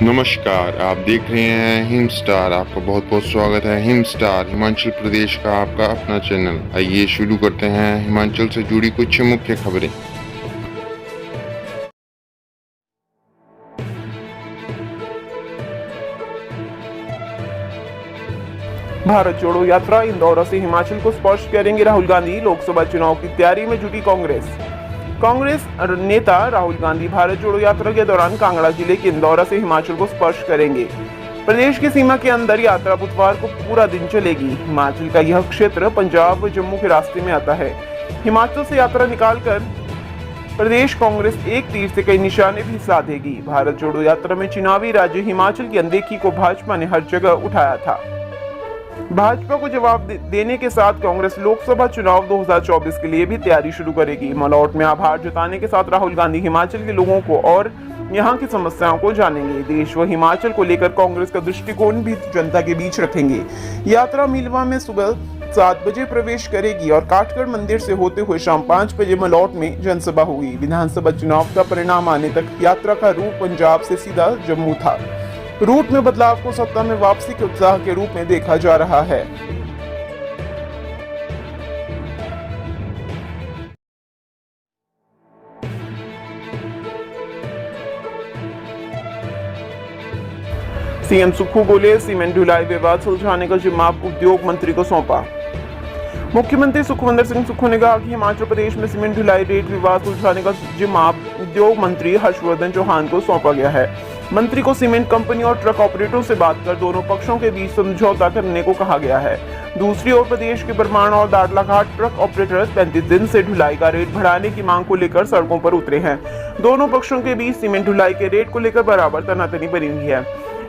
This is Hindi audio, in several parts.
नमस्कार, आप देख रहे हैं हिम स्टार। आपका बहुत बहुत स्वागत है। हिम स्टार हिमाचल प्रदेश का आपका अपना चैनल। आइए शुरू करते हैं हिमाचल से जुड़ी कुछ मुख्य खबरें। भारत जोड़ो यात्रा इंदौर से हिमाचल को स्पर्श करेंगे राहुल गांधी। लोकसभा चुनाव की तैयारी में जुटी कांग्रेस नेता राहुल गांधी भारत जोड़ो यात्रा के दौरान कांगड़ा जिले के इंदौर से हिमाचल को स्पर्श करेंगे। प्रदेश की सीमा के अंदर यात्रा बुधवार को पूरा दिन चलेगी। हिमाचल का यह क्षेत्र पंजाब व जम्मू के रास्ते में आता है। हिमाचल से यात्रा निकालकर प्रदेश कांग्रेस एक तीर से कई निशाने भी साधेगी। भारत जोड़ो यात्रा में चुनावी राज्य हिमाचल की अनदेखी को भाजपा ने हर जगह उठाया था। भाजपा को जवाब देने के साथ कांग्रेस लोकसभा चुनाव 2024 के लिए भी तैयारी शुरू करेगी। मलौट में आभार जताने के साथ राहुल गांधी हिमाचल के लोगों को और यहां की समस्याओं को जानेंगे। देश व हिमाचल को लेकर कांग्रेस का दृष्टिकोण भी जनता के बीच रखेंगे। यात्रा मीलवा में सुबह 7 बजे प्रवेश करेगी और काठगढ़ मंदिर से होते हुए शाम 5 बजे मलौट में जनसभा होगी। विधानसभा चुनाव का परिणाम आने तक यात्रा का रूट पंजाब से सीधा जम्मू था। रूट में बदलाव को सत्ता में वापसी के उत्साह के रूप में देखा जा रहा है। सीएम सुक्खू बोले, सीमेंट ढुलाई विवाद सुलझाने का जिम्मा उद्योग मंत्री को सौंपा। मुख्यमंत्री सुखविंदर सिंह सुक्खू ने कहा कि हिमाचल प्रदेश में सीमेंट ढुलाई रेट विवाद सुलझाने का जिम्मा उद्योग मंत्री हर्षवर्धन चौहान को सौंपा गया है। मंत्री को सीमेंट कंपनी और ट्रक ऑपरेटरों से बात कर दोनों पक्षों के बीच समझौता करने को कहा गया है। दूसरी ओर प्रदेश के बरमाण और दाड़लाघाट ट्रक ऑपरेटर 35 दिन से ढुलाई का रेट बढ़ाने की मांग को लेकर सड़कों पर उतरे हैं। दोनों पक्षों के बीच सीमेंट ढुलाई के रेट को लेकर बराबर तनातनी बनी हुई है।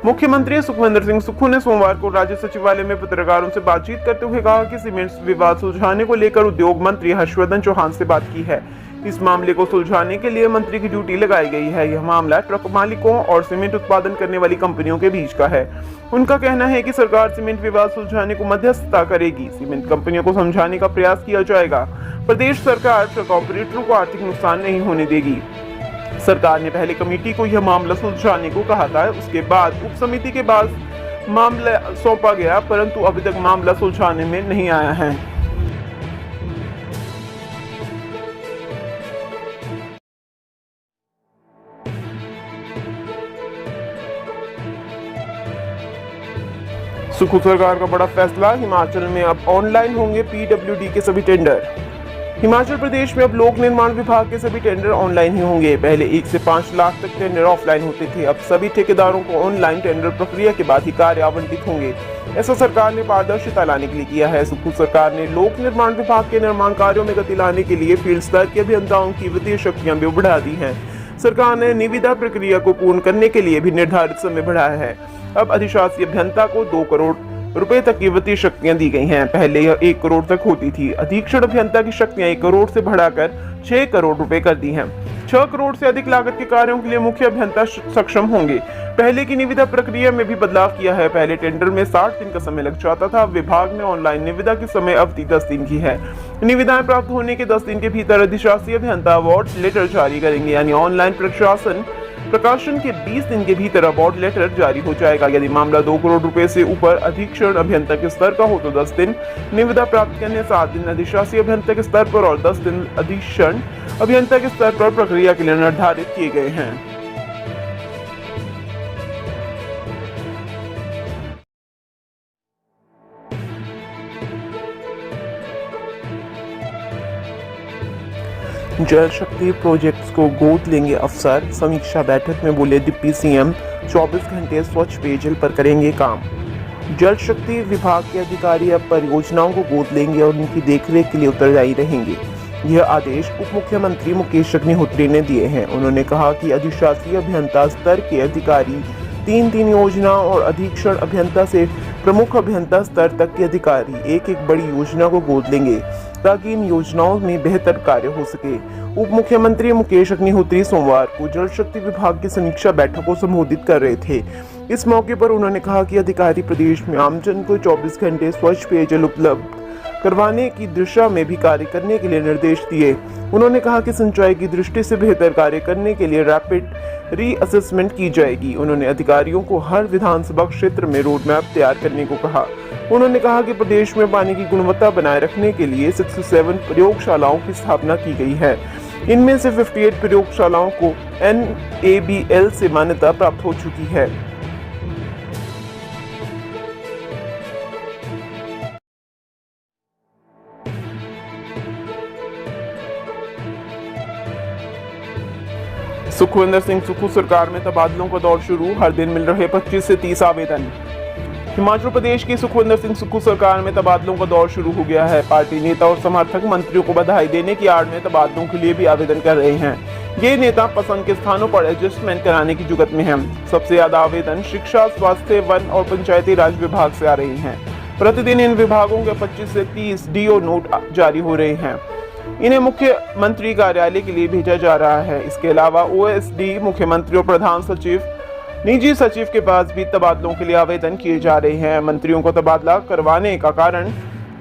मुख्यमंत्री सुखविंदर सिंह सुक्खू ने सोमवार को राज्य सचिवालय में पत्रकारों से बातचीत करते हुए कहा कि सीमेंट विवाद सुलझाने को लेकर उद्योग मंत्री हर्षवर्धन चौहान से बात की है। इस मामले को सुलझाने के लिए मंत्री की ड्यूटी लगाई गई है। यह मामला ट्रक मालिकों और सीमेंट उत्पादन करने वाली कंपनियों के बीच का है। उनका कहना है कि सरकार सीमेंट विवाद सुलझाने को मध्यस्थता करेगी। सीमेंट कंपनियों को समझाने का प्रयास किया जाएगा। प्रदेश सरकार ट्रक ऑपरेटरों को आर्थिक नुकसान नहीं होने देगी। सरकार ने पहले कमेटी को यह मामला सुलझाने को कहा था। उसके बाद उप समिति के बाद मामला सौंपा गया, परंतु अभी तक मामला सुलझाने में नहीं आया है। सुक्खू सरकार का बड़ा फैसला, हिमाचल में अब ऑनलाइन होंगे पीडब्ल्यूडी के सभी टेंडर। हिमाचल प्रदेश में अब लोक निर्माण विभाग के सभी टेंडर ऑनलाइन ही होंगे। पहले 1 से 5 लाख तक टेंडर ऑफलाइन होते थे। अब सभी ठेकेदारों को ऑनलाइन टेंडर प्रक्रिया के बाद ही कार्य आवंटित होंगे। ऐसा सरकार ने पारदर्शिता लाने के लिए किया है। सुक्खू सरकार ने लोक निर्माण विभाग के निर्माण कार्यों में गति लाने के लिए फील्ड स्तर के अभियंताओं की वित्तीय शक्तियां भी बढ़ा दी हैं। सरकार ने निविदा प्रक्रिया को पूर्ण करने के लिए भी निर्धारित समय बढ़ाया है। अब अधिशासी अभियंता को 2 करोड़ रुपए तक की वित्तीय शक्तियां दी गई हैं। पहले यह 1 करोड़ तक होती थी। अधीक्षण अभियंता की शक्तियां 1 करोड़ से बढ़ाकर 6 करोड़ रुपए कर दी हैं। 6 करोड़ से अधिक लागत के कार्यों के लिए मुख्य अभियंता सक्षम होंगे। पहले की निविदा प्रक्रिया में भी बदलाव किया है। पहले टेंडर में 60 दिन का समय लग जाता था। विभाग ने ऑनलाइन निविदा की समय अवधि 10 दिन की है। निविदाएं प्राप्त होने के 10 दिन के भीतर अधिशासी अभियंता अवार्ड लेटर जारी करेंगे, यानी ऑनलाइन प्रकाशन के 20 दिन के भीतर अवार्ड लेटर जारी हो जाएगा। यदि मामला 2 करोड़ रुपए से ऊपर अधीक्षण अभियंता के स्तर का हो तो 10 दिन, निविदा प्राप्त करने 7 दिन अधिशासी अभियंता के स्तर पर और 10 दिन अधीक्षण अभियंता के स्तर पर प्रक्रिया के लिए निर्धारित किए गए हैं। जल शक्ति प्रोजेक्ट्स को गोद लेंगे अफसर। समीक्षा बैठक में बोले डिप्टी सीएम, 24 घंटे स्वच्छ पेयजल पर करेंगे काम। जल शक्ति विभाग के अधिकारी अब परियोजनाओं को गोद लेंगे और उनकी देखरेख के लिए उत्तरदायी रहेंगे। यह आदेश उप मुख्यमंत्री मुकेश अग्निहोत्री ने दिए हैं। उन्होंने कहा कि अधिशासी अभियंता स्तर के अधिकारी 3 योजना और अधीक्षण अभियंता से प्रमुख अभियंता स्तर तक के अधिकारी एक बड़ी योजना को गोद लेंगे ताकि इन योजनाओं में बेहतर कार्य हो सके। उप मुख्यमंत्री मुकेश अग्निहोत्री सोमवार को जल शक्ति विभाग की समीक्षा बैठक को संबोधित कर रहे थे। इस मौके पर उन्होंने कहा कि अधिकारी प्रदेश में आमजन को 24 घंटे स्वच्छ पेयजल उपलब्ध करवाने की दिशा में भी कार्य करने के लिए निर्देश दिए। उन्होंने कहा कि सिंचाई की दृष्टि से बेहतर कार्य करने के लिए रैपिड रीअसेसमेंट की जाएगी। उन्होंने अधिकारियों को हर विधानसभा क्षेत्र में रोड मैप तैयार करने को कहा। उन्होंने कहा कि प्रदेश में पानी की गुणवत्ता बनाए रखने के लिए 67 प्रयोगशालाओं की स्थापना की गई है। इनमें से 58 प्रयोगशालाओं को NABL से मान्यता प्राप्त हो चुकी है। सुखविंदर सिंह सुक्खू सरकार में तबादलों का दौर शुरू, हर दिन मिल रहे 25 से 30 आवेदन। हिमाचल प्रदेश की सुखविंदर सिंह सुक्खू सरकार में तबादलों का दौर शुरू हो गया है। पार्टी नेता और समर्थक मंत्रियों को बधाई देने की आड़ में तबादलों के लिए भी आवेदन कर रहे हैं। ये नेता पसंद के स्थानों पर एडजस्टमेंट कराने की जुगत में हैं। सबसे ज्यादा आवेदन शिक्षा, स्वास्थ्य, वन और पंचायती राज विभाग से आ रहे हैं। प्रतिदिन इन विभागों के 25 से 30 DO नोट जारी हो रहे हैं। इन्हें मुख्यमंत्री कार्यालय के लिए भेजा जा रहा है। इसके अलावा OSD, मुख्यमंत्री और प्रधान सचिव, निजी सचिव के पास भी तबादलों के लिए आवेदन किए जा रहे हैं। मंत्रियों को तबादला करवाने का कारण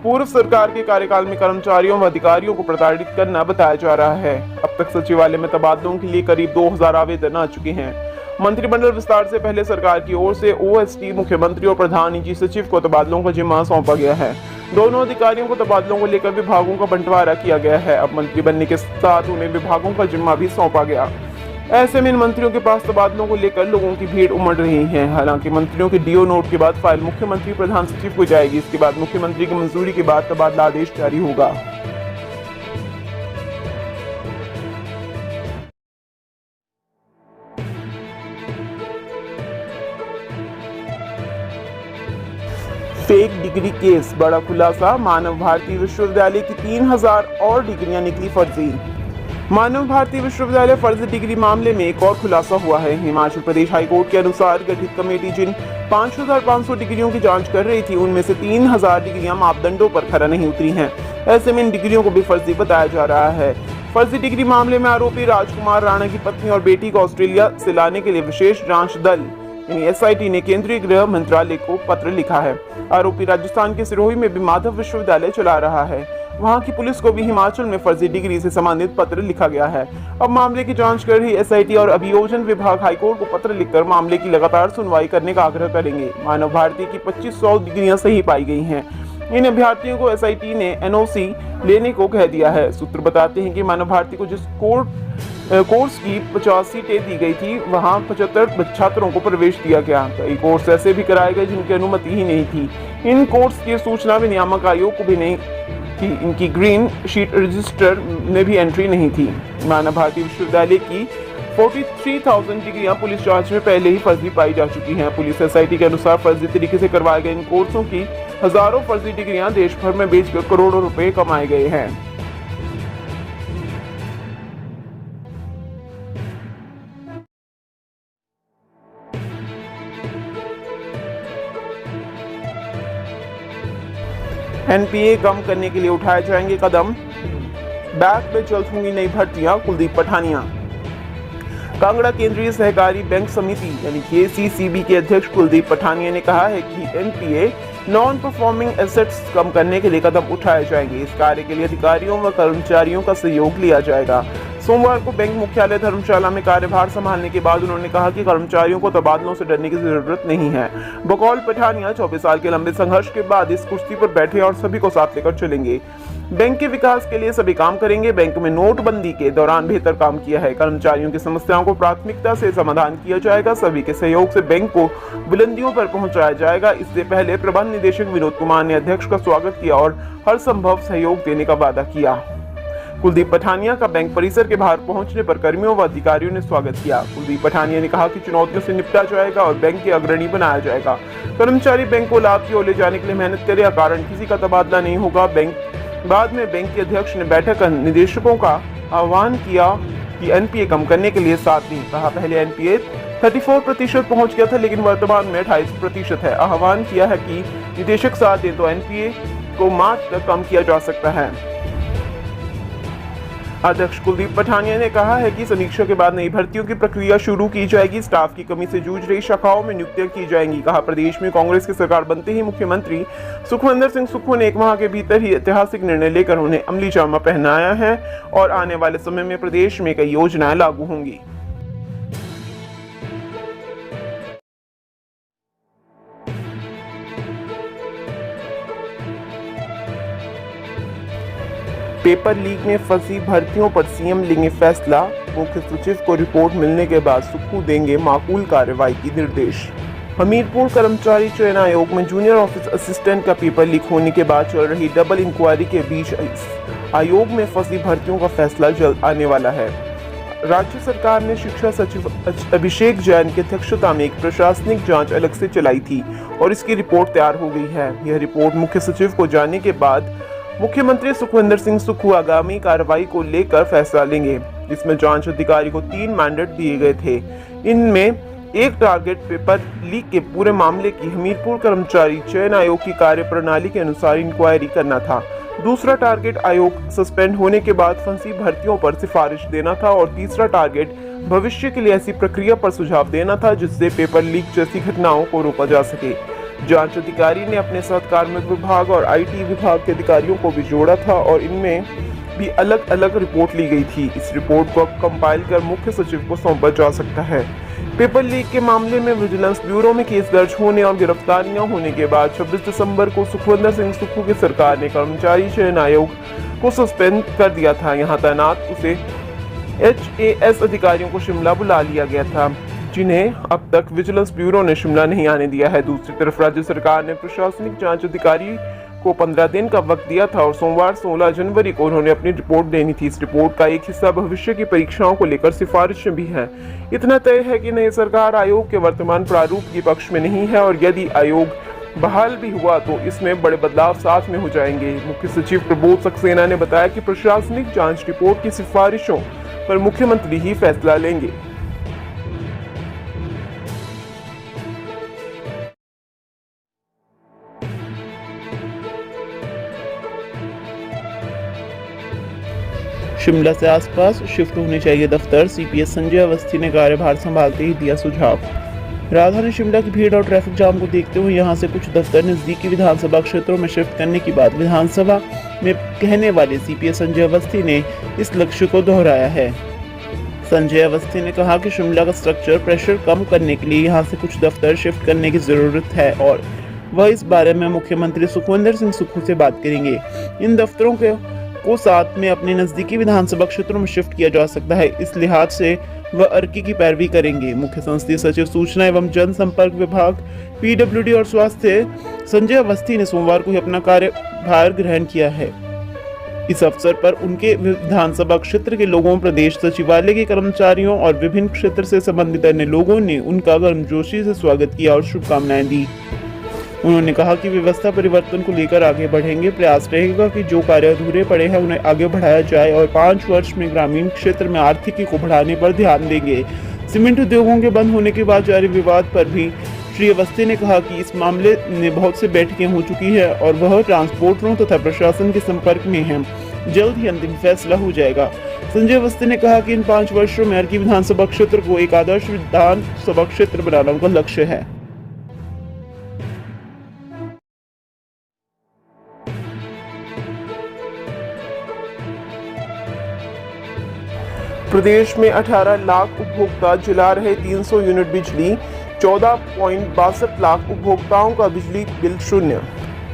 पूर्व सरकार के कार्यकाल में कर्मचारियों व अधिकारियों को प्रताड़ित करना बताया जा रहा है। अब तक सचिवालय में तबादलों के लिए करीब 2000 आवेदन आ चुके हैं। मंत्रिमंडल विस्तार से पहले सरकार की ओर से OSD, मुख्यमंत्री और प्रधान निजी सचिव को तबादलों का जिम्मा सौंपा गया है। दोनों अधिकारियों को तबादलों को लेकर विभागों का बंटवारा किया गया है। अब मंत्री बनने के साथ उन्हें विभागों का जिम्मा भी सौंपा गया। ऐसे में इन मंत्रियों के पास तबादलों को लेकर लोगों की भीड़ उमड़ रही है। हालांकि मंत्रियों के DO नोट के बाद फाइल मुख्यमंत्री प्रधान सचिव को जाएगी। इसके बाद मुख्यमंत्री की मंजूरी के बाद तबादला आदेश जारी होगा। फेक डिग्री केस, बड़ा खुलासा, मानव भारती विश्वविद्यालय की 3000 और डिग्रियां निकली फर्जी। मानव भारती विश्वविद्यालय फर्जी डिग्री मामले में एक और खुलासा हुआ है। हिमाचल प्रदेश हाईकोर्ट के अनुसार गठित कमेटी जिन 5500 डिग्रियों की जांच कर रही थी, उनमें से 3000 डिग्रियां मापदंडों पर खरा नहीं उतरी हैं। ऐसे में इन डिग्रियों को भी फर्जी बताया जा रहा है। फर्जी डिग्री मामले में आरोपी राजकुमार राणा की पत्नी और बेटी को ऑस्ट्रेलिया से लाने के लिए विशेष जांच दल SIT ने केंद्रीय गृह मंत्रालय को पत्र लिखा है। आरोपी राजस्थान के सिरोही में भी माधव विश्वविद्यालय चला रहा है। वहां की पुलिस को भी हिमाचल में फर्जी डिग्री से संबंधित पत्र लिखा गया है। अब मामले की जांच कर रही SIT और अभियोजन विभाग हाईकोर्ट को पत्र लिखकर मामले की लगातार सुनवाई करने का आग्रह करेंगे। मानव भारती की 2500 डिग्रियां सही पाई गई हैं। इन अभ्यर्थियों को SIT ने NOC लेने को कह दिया है। सूत्र बताते हैं कि मानव भारती को जिस कोर्स की 50 सीटें दी गई थी, वहां 75 छात्रों को प्रवेश दिया गया। कई कोर्स ऐसे भी कराए गए जिनकी अनुमति ही नहीं थी। इन कोर्स की सूचना भी नियामक आयोग को भी नहीं थी। इनकी ग्रीन शीट रजिस्टर में भी एंट्री नहीं थी। मानव भारती विश्वविद्यालय की 43,000 डिग्रियां पुलिस जांच में पहले ही फर्जी पाई जा चुकी हैं। पुलिस SIT के अनुसार फर्जी तरीके से करवाए गए इन कोर्सों की हजारों फर्जी डिग्रियां देश भर में बेचकर करोड़ों रुपए कमाए गए हैं। NPA कम करने के लिए उठाए जाएंगे कदम, बैंक में जल्द होंगी नई भर्तियां, कुलदीप पठानिया। कांगड़ा केंद्रीय सहकारी बैंक समिति यानी KCCB के अध्यक्ष कुलदीप पठानिया ने कहा है कि NPA नॉन परफॉर्मिंग एसेट्स कम करने के लिए कदम उठाए जाएंगे। इस कार्य के लिए अधिकारियों व कर्मचारियों का सहयोग लिया जाएगा। सोमवार को बैंक मुख्यालय धर्मशाला में कार्यभार संभालने के बाद उन्होंने कहा कि कर्मचारियों को तबादलों से डरने की जरूरत नहीं है। बकौल पठानिया 24 साल के लंबे संघर्ष के बाद इस कुर्सी पर बैठे और सभी को साथ लेकर चलेंगे। बैंक के विकास के लिए सभी काम करेंगे। बैंक में नोटबंदी के दौरान बेहतर काम किया है। कर्मचारियों की समस्याओं को प्राथमिकता से समाधान किया जाएगा। सभी के सहयोग से बैंक को बुलंदियों पर पहुंचाया जाएगा। इससे पहले प्रबंध निदेशक विनोद कुमार ने अध्यक्ष का स्वागत किया और हर संभव सहयोग देने का वादा किया। कुलदीप पठानिया का बैंक परिसर के बाहर पहुंचने पर कर्मियों व अधिकारियों ने स्वागत किया। कुलदीप पठानिया ने कहा कि चुनौतियों से निपटा जाएगा और बैंक के अग्रणी बनाया जाएगा। कर्मचारी बैंक को लाभ की ओर ले जाने के लिए मेहनत करे, कारण किसी का तबादला नहीं होगा। बाद में बैंक के अध्यक्ष ने बैठक कर निदेशकों का आह्वान किया कि NPA कम करने के लिए साथ दें। कहा पहले NPA 34% पहुंच गया था, लेकिन वर्तमान में 28% है। आह्वान किया है कि निदेशक साथ दें तो NPA को मार्च तक कम किया जा सकता है। अध्यक्ष कुलदीप पठानिया ने कहा है कि समीक्षा के बाद नई भर्तियों की प्रक्रिया शुरू की जाएगी। स्टाफ की कमी से जूझ रही शाखाओं में नियुक्तियां की जाएंगी। कहा, प्रदेश में कांग्रेस की सरकार बनते ही मुख्यमंत्री सुखविंदर सिंह सुक्खू ने 1 माह के भीतर ही ऐतिहासिक निर्णय लेकर उन्हें अमली जामा पहनाया है और आने वाले समय में प्रदेश में कई योजनाएं लागू होंगी। पेपर लीक में फंसी भर्तियों पर सीएम लेंगे फैसला। मुख्य सचिव को रिपोर्ट मिलने के बाद सुक्खू देंगे माकूल कार्रवाई की निर्देश। हमीरपुर कर्मचारी चयन आयोग में जूनियर ऑफिस असिस्टेंट का पेपर लीक होने के बाद चल रही डबल इंक्वायरी के बीच आयोग में फंसी भर्तियों का फैसला जल्द आने वाला है। राज्य सरकार ने शिक्षा सचिव अभिषेक जैन की अध्यक्षता में एक प्रशासनिक जांच अलग से चलाई थी और इसकी रिपोर्ट तैयार हो गई है। यह रिपोर्ट मुख्य सचिव को जाने के बाद मुख्यमंत्री सुखविंदर सिंह सुक्खू आगामी कार्रवाई को लेकर फैसला लेंगे। इसमें जांच अधिकारी को 3 मैंडेट दिए गए थे। इनमें एक टारगेट पेपर लीक के पूरे मामले की हमीरपुर कर्मचारी चयन आयोग की कार्यप्रणाली के अनुसार इंक्वायरी करना था। दूसरा टारगेट आयोग सस्पेंड होने के बाद फंसी भर्तियों पर सिफारिश देना था और तीसरा टारगेट भविष्य के लिए ऐसी प्रक्रिया पर सुझाव देना था जिससे पेपर लीक जैसी घटनाओं को रोका जा सके। जांच अधिकारी ने अपने साथ कार्मिक विभाग और आईटी विभाग के अधिकारियों को भी जोड़ा था और इनमें भी अलग अलग रिपोर्ट ली गई थी। इस रिपोर्ट को कंपाइल कर मुख्य सचिव को सौंपा जा सकता है। पेपर लीक के मामले में विजिलेंस ब्यूरो में केस दर्ज होने और गिरफ्तारियां होने के बाद 26 दिसंबर को सुखविंदर सिंह सुक्खू की सरकार ने कर्मचारी चयन आयोग को सस्पेंड कर दिया था। यहाँ तैनात उसे HAS अधिकारियों को शिमला बुला लिया गया था, जिन्हें अब तक विजिलेंस ब्यूरो ने शिमला नहीं आने दिया है। दूसरी तरफ राज्य सरकार ने प्रशासनिक जांच अधिकारी को 15 दिन का वक्त दिया था और सोमवार 16 जनवरी को उन्होंने अपनी रिपोर्ट देनी थी। इस रिपोर्ट का एक हिस्सा भविष्य की परीक्षाओं को लेकर सिफारिशें भी हैं। इतना तय है कि नई सरकार आयोग के वर्तमान प्रारूप के पक्ष में नहीं है और यदि आयोग बहाल भी हुआ तो इसमें बड़े बदलाव साथ में हो जाएंगे। मुख्य सचिव प्रबोध सक्सेना ने बताया कि प्रशासनिक जांच रिपोर्ट की सिफारिशों पर मुख्यमंत्री ही फैसला लेंगे। शिमला से आसपास शिफ्ट होने चाहिए दफ्तर। सीपीएस संजय अवस्थी ने कार्यभार संभालते ही दिया सुझाव। राजधानी शिमला की भीड़ और ट्रैफिक जाम को देखते हुए यहां से कुछ दफ्तर नजदीकी विधानसभा क्षेत्रों में शिफ्ट करने की बात विधानसभा में कहने वाले सीपीएस संजय अवस्थी ने इस लक्ष्य को दोहराया है। संजय अवस्थी ने कहा कि शिमला का स्ट्रक्चर प्रेशर कम करने के लिए यहां से कुछ दफ्तर शिफ्ट करने की जरूरत है और वह इस बारे में मुख्यमंत्री सुखविंदर सिंह सुक्खू से बात करेंगे। इन दफ्तरों को साथ में अपने नजदीकी विधानसभा क्षेत्रों में शिफ्ट किया जा सकता है। इस लिहाज से वह अर्की की पैरवी करेंगे। मुख्य संसदीय सचिव सूचना एवं जनसंपर्क विभाग PWD और स्वास्थ्य संजय अवस्थी ने सोमवार को ही अपना कार्यभार ग्रहण किया है। इस अवसर पर उनके विधानसभा क्षेत्र के लोगों, प्रदेश सचिवालय के कर्मचारियों और विभिन्न क्षेत्र से संबंधित अन्य लोगों ने उनका गर्मजोशी से स्वागत किया और शुभकामनाएं दी। उन्होंने कहा कि व्यवस्था परिवर्तन को लेकर आगे बढ़ेंगे। प्रयास रहेगा कि जो कार्य अधूरे पड़े हैं उन्हें आगे बढ़ाया जाए और 5 वर्ष में ग्रामीण क्षेत्र में आर्थिकी को बढ़ाने पर ध्यान देंगे। सीमेंट उद्योगों के बंद होने के बाद जारी विवाद पर भी श्री अवस्थी ने कहा कि इस मामले में बहुत से बैठकें हो चुकी है और वह ट्रांसपोर्टरों तथा प्रशासन के संपर्क में है। जल्द ही अंतिम फैसला हो जाएगा। संजय अवस्थी ने कहा कि इन 5 वर्षों में अर्की विधानसभा क्षेत्र को एक आदर्श विधानसभा क्षेत्र बनाना उनका लक्ष्य है। प्रदेश में 18 लाख उपभोक्ता जला रहे 300 यूनिट बिजली। 14.62 लाख उपभोक्ताओं का बिजली बिल शून्य।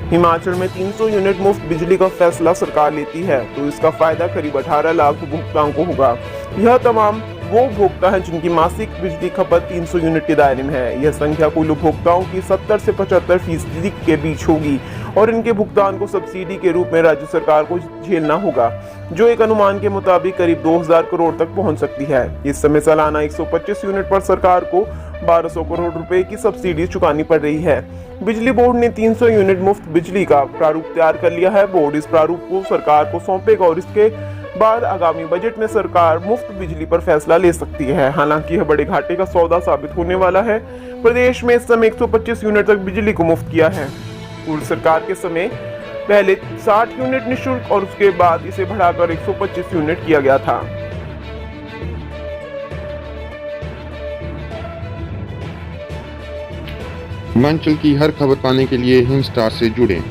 हिमाचल में 300 यूनिट मुफ्त बिजली का फैसला सरकार लेती है तो इसका फायदा करीब 18 लाख उपभोक्ताओं को होगा। यह तमाम वो उपभोक्ता हैं जिनकी मासिक बिजली खपत 300 यूनिट के दायरे में है। यह संख्या कुल उपभोक्ताओं की 70 से 75% के बीच होगी और इनके भुगतान को सब्सिडी के रूप में राज्य सरकार को झेलना होगा, जो एक अनुमान के मुताबिक करीब 2000 करोड़ तक पहुंच सकती है। इस समय सालाना 125 यूनिट पर सरकार को 1200 करोड़ रुपए की सब्सिडी चुकानी पड़ रही है। बिजली बोर्ड ने 300 यूनिट मुफ्त बिजली का प्रारूप तैयार कर लिया है। बोर्ड इस प्रारूप को सरकार को सौंपेगा और इसके बाद आगामी बजट में सरकार मुफ्त बिजली पर फैसला ले सकती है। हालांकि यह बड़े घाटे का सौदा साबित होने वाला है। प्रदेश में इस समय 125 यूनिट तक बिजली को मुफ्त किया है। पूर्व सरकार के समय पहले 60 यूनिट निःशुल्क और उसके बाद इसे बढ़ाकर 125 यूनिट किया गया था। हिमाचल की हर खबर पाने के लिए हिम स्टार से जुड़ें।